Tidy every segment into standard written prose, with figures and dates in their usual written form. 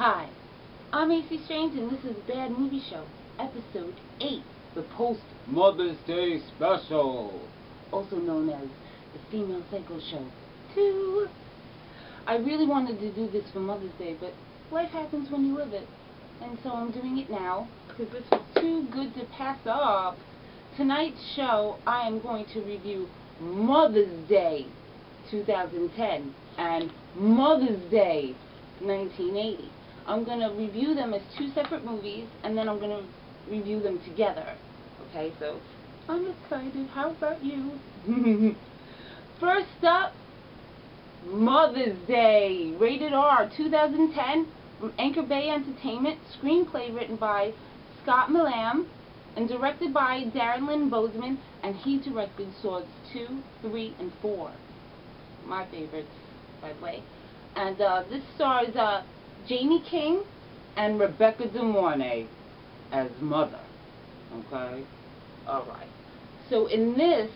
Hi, I'm A.C.Strange and this is Bad Movie Show, Episode 8, the Post-Mother's Day Special, also known as the Female Psycho Show 2. I really wanted to do this for Mother's Day, but life happens when you live it, and so I'm doing it now, because this was too good to pass up. Tonight's show, I am going to review Mother's Day 2010 and Mother's Day 1980. I'm going to review them as two separate movies, and then I'm going to review them together. Okay, so I'm excited. How about you? First up, Mother's Day, rated R, 2010, from Anchor Bay Entertainment, screenplay written by Scott Millam, and directed by Darren Lynn Bozeman, and he directed Swords 2, 3, and 4. My favorites, by the way. And this stars Jamie King and Rebecca De Mornay as Mother. Okay? Alright. So in this,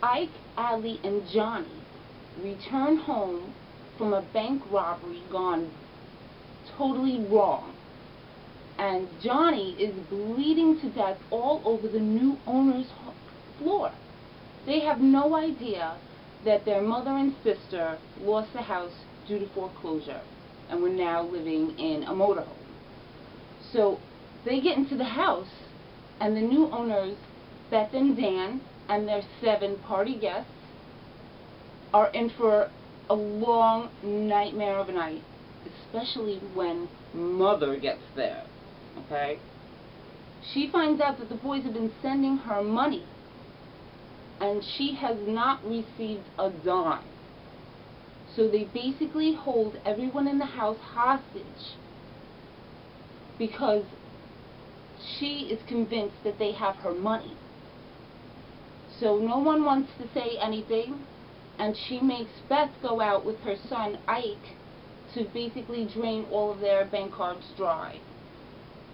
Ike, Allie, and Johnny return home from a bank robbery gone totally wrong. And Johnny is bleeding to death all over the new owner's floor. They have no idea that their mother and sister lost the house due to foreclosure and were now living in a motorhome. So they get into the house, and the new owners, Beth and Dan, and their 7 party guests, are in for a long nightmare of a night, especially when Mother gets there. Okay? She finds out that the boys have been sending her money, and she has not received a dime. So they basically hold everyone in the house hostage because she is convinced that they have her money. So no one wants to say anything, and she makes Beth go out with her son Ike to basically drain all of their bank cards dry.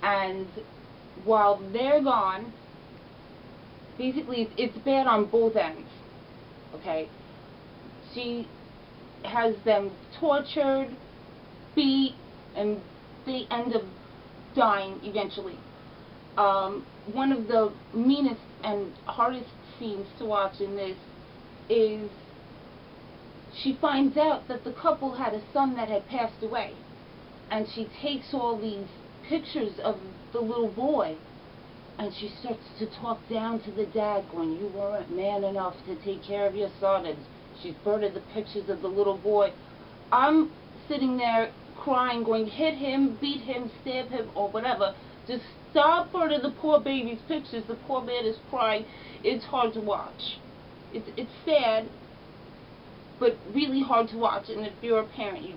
And while they're gone, basically it's bad on both ends. Okay? She has them tortured, beat, and they end up dying eventually. One of the meanest and hardest scenes to watch in this is she finds out that the couple had a son that had passed away, and she takes all these pictures of the little boy, and she starts to talk down to the dad, going, "You weren't man enough to take care of your son," and she's burned the pictures of the little boy. I'm sitting there crying, going, hit him, beat him, stab him, or whatever. Just stop burning the poor baby's pictures. The poor man is crying. It's hard to watch. It's sad, but really hard to watch. And if you're a parent, you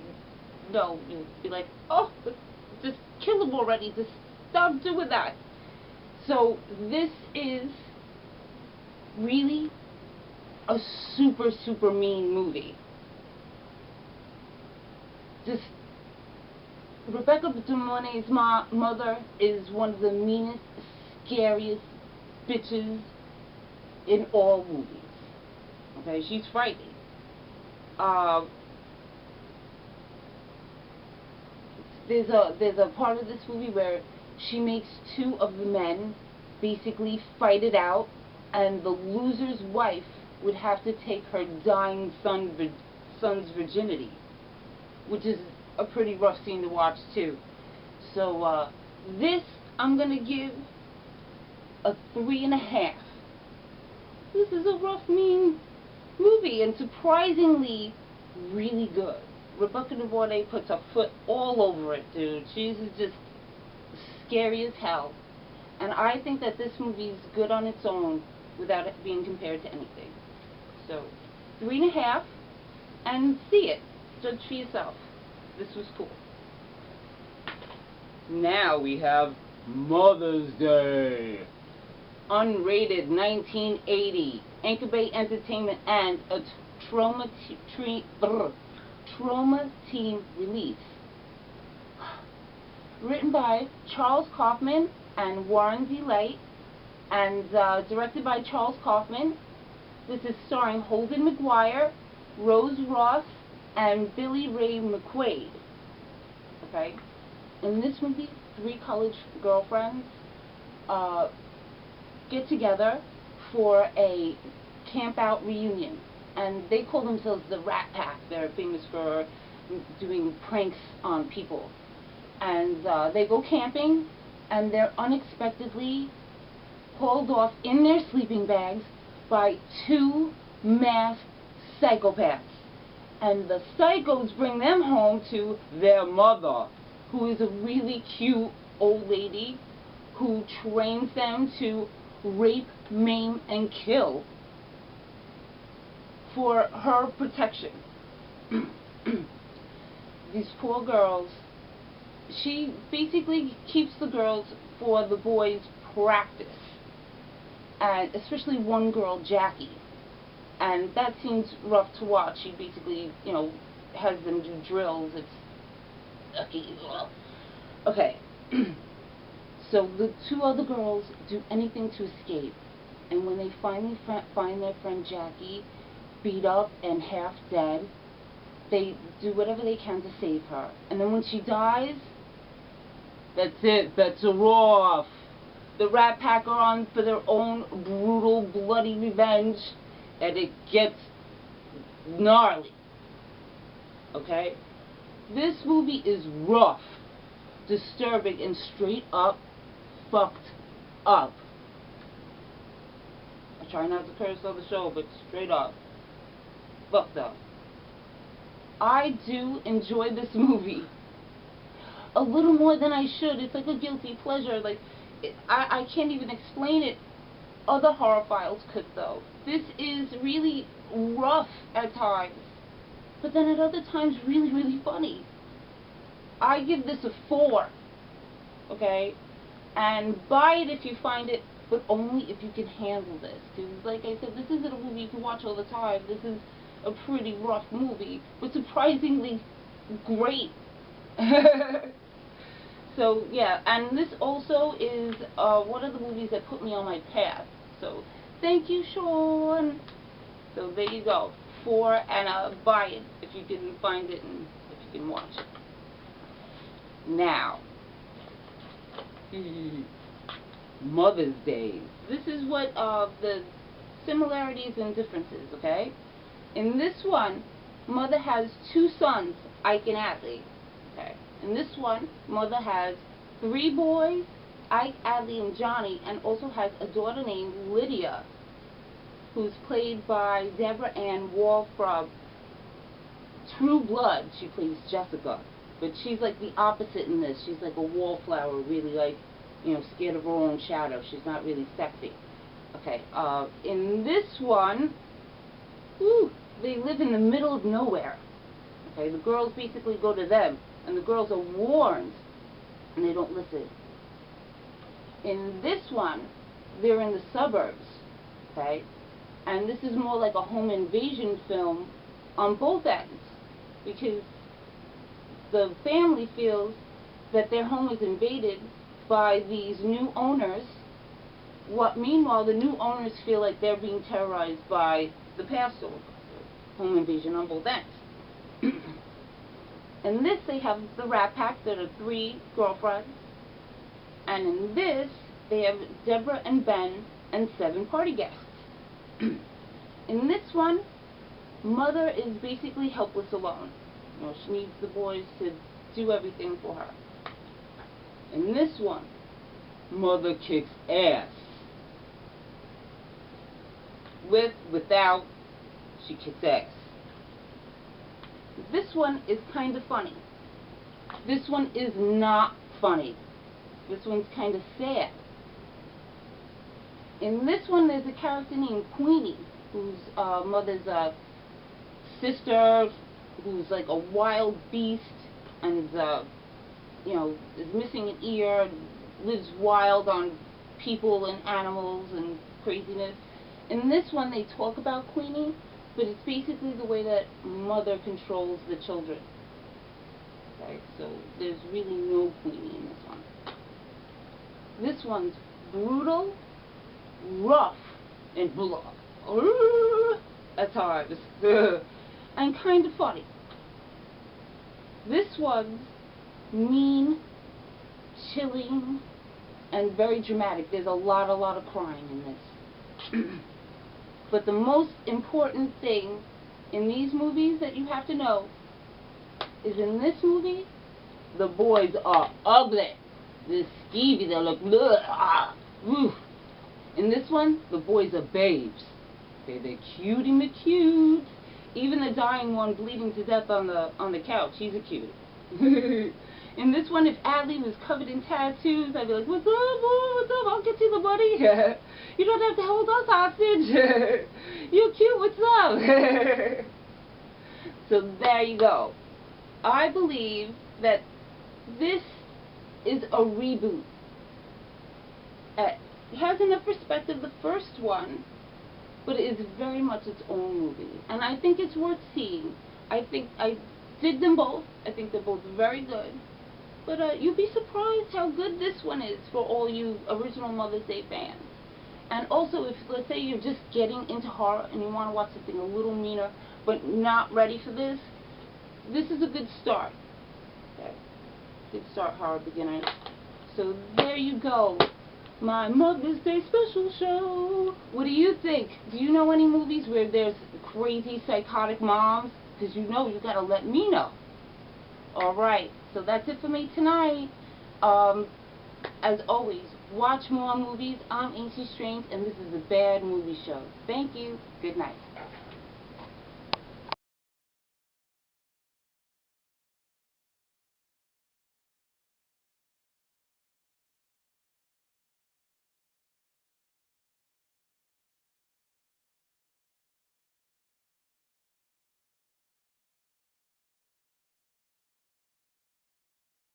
know, you'd be like, oh, just kill him already. Just stop doing that. So this is really a super, super mean movie. Just, Rebecca De Mornay's mother is one of the meanest, scariest bitches in all movies. Okay, she's frightening. There's a part of this movie where she makes 2 of the men basically fight it out, and the loser's wife would have to take her dying son's virginity, which is a pretty rough scene to watch too. So this I'm gonna give a 3.5. This is a rough, mean movie, and surprisingly really good. Rebecca De Mornay puts her foot all over it, dude. She's just scary as hell, and I think that this movie is good on its own without it being compared to anything. So 3.5, and see it. Judge for yourself. This was cool. Now we have Mother's Day, unrated, 1980, Anchor Bay Entertainment, and a Trauma Team release. Written by Charles Kaufman and Warren D. Light, and directed by Charles Kaufman. This is starring Holden McGuire, Rose Ross, and Billy Ray McQuaid. okay? In this movie, 3 college girlfriends get together for a camp-out reunion. And they call themselves the Rat Pack. They're famous for doing pranks on people. And they go camping, and they're unexpectedly hauled off in their sleeping bags by 2 masked psychopaths. And the psychos bring them home to their mother, who is a really cute old lady who trains them to rape, maim, and kill for her protection. These poor girls, she basically keeps the girls for the boys' practice, and especially one girl, Jackie. And that seems rough to watch. She basically, you know, has them do drills. It's okay. So the 2 other girls do anything to escape, and when they finally find their friend Jackie beat up and half dead, they do whatever they can to save her. And then when she dies, that's it. That's a off. The Rat Pack are on for their own brutal, bloody revenge, and it gets gnarly. Okay? This movie is rough, disturbing, and straight up fucked up. I try not to curse on the show, but straight up fucked up. I do enjoy this movie a little more than I should. It's like a guilty pleasure. Like, I can't even explain it. Other horror files could, though. This is really rough at times, but then at other times really, really funny. I give this a 4, okay? And buy it if you find it, but only if you can handle this. Because, like I said, this isn't a movie you can watch all the time. This is a pretty rough movie, but surprisingly great. So, yeah, and this also is one of the movies that put me on my path. So, thank you, Sean. So, there you go. 4, and buy it if you can find it and if you can watch it. Now, Mother's Day. This is what the similarities and differences, okay? In this one, Mother has 2 sons, Ike and Adley. Okay. In this one, Mother has 3 boys, Ike, Adley, and Johnny, and also has a daughter named Lydia, who's played by Deborah Ann Wall from True Blood. She plays Jessica, but she's like the opposite in this. She's like a wallflower, really, like, you know, scared of her own shadow. She's not really sexy. Okay. In this one, they live in the middle of nowhere. Okay, the girls basically go to them, and the girls are warned, and they don't listen. In this one, they're in the suburbs, okay, and this is more like a home invasion film on both ends, because the family feels that their home is invaded by these new owners. Meanwhile, the new owners feel like they're being terrorized by the past owners. Home invasion on both ends. In this, they have the Rat Pack that are 3 girlfriends. And in this, they have Deborah and Ben and 7 party guests. In this one, Mother is basically helpless alone. You know, she needs the boys to do everything for her. In this one, Mother kicks ass. Without, she kicks ass. This one is kind of funny. This one is not funny. This one's kind of sad. In this one, there's a character named Queenie, who's Mother's sister, who's like a wild beast, and you know, is missing an ear, lives wild on people and animals and craziness. In this one, they talk about Queenie, but it's basically the way that Mother controls the children. Okay, so there's really no Queenie in this one. This one's brutal, rough, and blood. That's hard. And kind of funny. This one's mean, chilling, and very dramatic. There's a lot of crying in this. But the most important thing in these movies that you have to know is in this movie, the boys are ugly. They're skeevy. They look, oof. In this one, the boys are babes. They're cutie McCute. Even the dying one bleeding to death on the couch, he's a cutie. In this one, if Adley was covered in tattoos, I'd be like, what's up, boy? What's up? I'll get you the buddy. You don't have to hold us hostage. You're cute. What's up? So there you go. I believe that this is a reboot. It has enough perspective, the first one, but it is very much its own movie. And I think it's worth seeing. I dig them both. I think they're both very good. But you'd be surprised how good this one is for all you original Mother's Day fans. And also, if, let's say, you're just getting into horror and you want to watch something a little meaner, but not ready for this, this is a good start. Okay. Good start, horror beginners. So there you go. My Mother's Day special show. What do you think? Do you know any movies where there's crazy psychotic moms? Because you know, you got to let me know. Alright, so that's it for me tonight. As always, watch more movies. I'm A.C.Strange, and this is a Bad Movie Show. Thank you. Good night.